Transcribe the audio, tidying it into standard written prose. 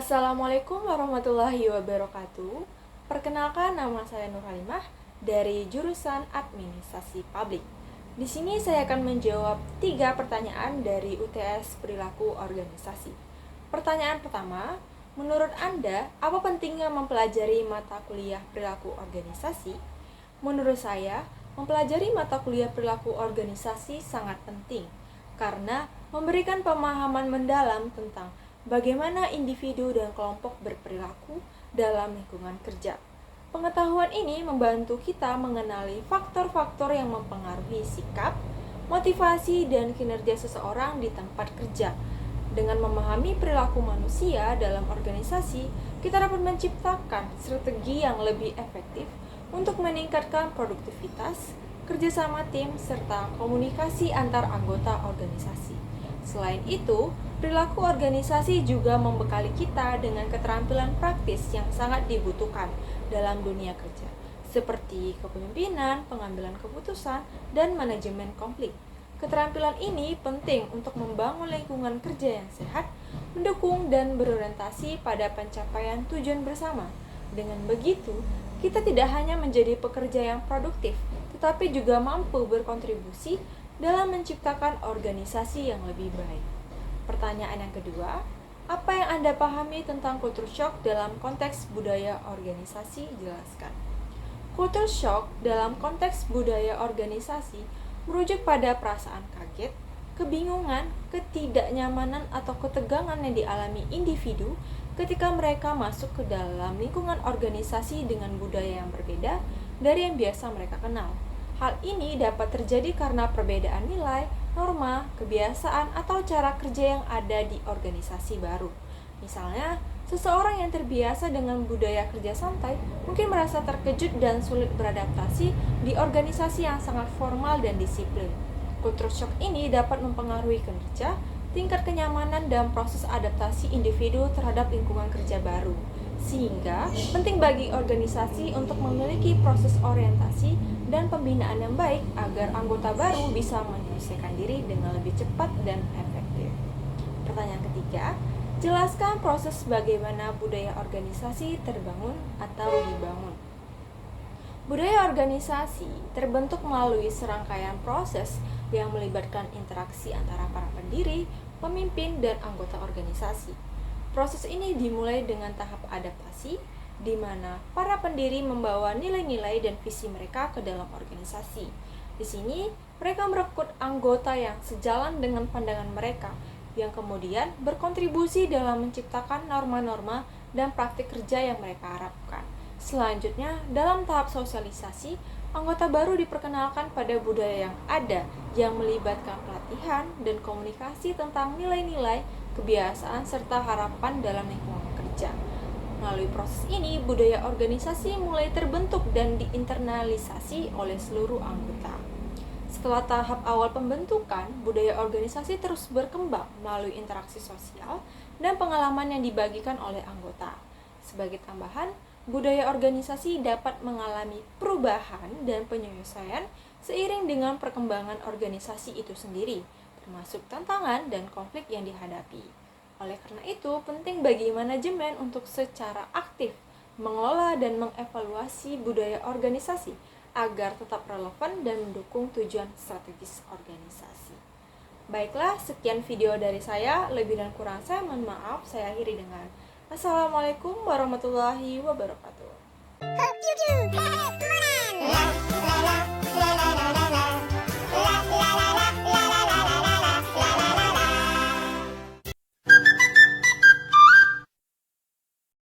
Assalamualaikum warahmatullahi wabarakatuh. Perkenalkan, nama saya Nur Halimah dari jurusan Administrasi Publik. Di sini saya akan menjawab 3 pertanyaan dari UTS Perilaku Organisasi. Pertanyaan pertama, menurut Anda, apa pentingnya mempelajari mata kuliah perilaku organisasi? Menurut saya, mempelajari mata kuliah perilaku organisasi sangat penting karena memberikan pemahaman mendalam tentang bagaimana individu dan kelompok berperilaku dalam lingkungan kerja. Pengetahuan ini membantu kita mengenali faktor-faktor yang mempengaruhi sikap, motivasi, dan kinerja seseorang di tempat kerja. Dengan memahami perilaku manusia dalam organisasi, kita dapat menciptakan strategi yang lebih efektif untuk meningkatkan produktivitas, kerjasama tim, serta komunikasi antar anggota organisasi. Selain itu, perilaku organisasi juga membekali kita dengan keterampilan praktis yang sangat dibutuhkan dalam dunia kerja, seperti kepemimpinan, pengambilan keputusan, dan manajemen konflik. Keterampilan ini penting untuk membangun lingkungan kerja yang sehat, mendukung dan berorientasi pada pencapaian tujuan bersama. Dengan begitu, kita tidak hanya menjadi pekerja yang produktif, tetapi juga mampu berkontribusi dalam menciptakan organisasi yang lebih baik. Pertanyaan yang kedua, apa yang Anda pahami tentang culture shock dalam konteks budaya organisasi? Jelaskan. Culture shock dalam konteks budaya organisasi merujuk pada perasaan kaget, kebingungan, ketidaknyamanan atau ketegangan yang dialami individu ketika mereka masuk ke dalam lingkungan organisasi dengan budaya yang berbeda dari yang biasa mereka kenal. Hal ini dapat terjadi karena perbedaan nilai, norma, kebiasaan, atau cara kerja yang ada di organisasi baru. Misalnya, seseorang yang terbiasa dengan budaya kerja santai mungkin merasa terkejut dan sulit beradaptasi di organisasi yang sangat formal dan disiplin. Culture shock ini dapat mempengaruhi kinerja, tingkat kenyamanan, dan proses adaptasi individu terhadap lingkungan kerja baru. Sehingga, penting bagi organisasi untuk memiliki proses orientasi dan pembinaan yang baik agar anggota baru bisa menyelesaikan diri dengan lebih cepat dan efektif. Pertanyaan ketiga, jelaskan proses bagaimana budaya organisasi terbangun atau dibangun. Budaya organisasi terbentuk melalui serangkaian proses yang melibatkan interaksi antara para pendiri, pemimpin, dan anggota organisasi. Proses ini dimulai dengan tahap adaptasi, di mana para pendiri membawa nilai-nilai dan visi mereka ke dalam organisasi. Di sini, mereka merekrut anggota yang sejalan dengan pandangan mereka, yang kemudian berkontribusi dalam menciptakan norma-norma dan praktik kerja yang mereka harapkan. Selanjutnya, dalam tahap sosialisasi, anggota baru diperkenalkan pada budaya yang ada, yang melibatkan pelatihan dan komunikasi tentang nilai-nilai, kebiasaan, serta harapan dalam lingkungan kerja. Melalui proses ini, budaya organisasi mulai terbentuk dan diinternalisasi oleh seluruh anggota. Setelah tahap awal pembentukan, budaya organisasi terus berkembang melalui interaksi sosial dan pengalaman yang dibagikan oleh anggota. Sebagai tambahan, budaya organisasi dapat mengalami perubahan dan penyesuaian seiring dengan perkembangan organisasi itu sendiri, termasuk tantangan dan konflik yang dihadapi. Oleh karena itu, penting bagi manajemen untuk secara aktif mengelola dan mengevaluasi budaya organisasi agar tetap relevan dan mendukung tujuan strategis organisasi. Baiklah, sekian video dari saya. Lebih dan kurang saya mohon maaf. Saya akhiri dengan Assalamualaikum warahmatullahi wabarakatuh.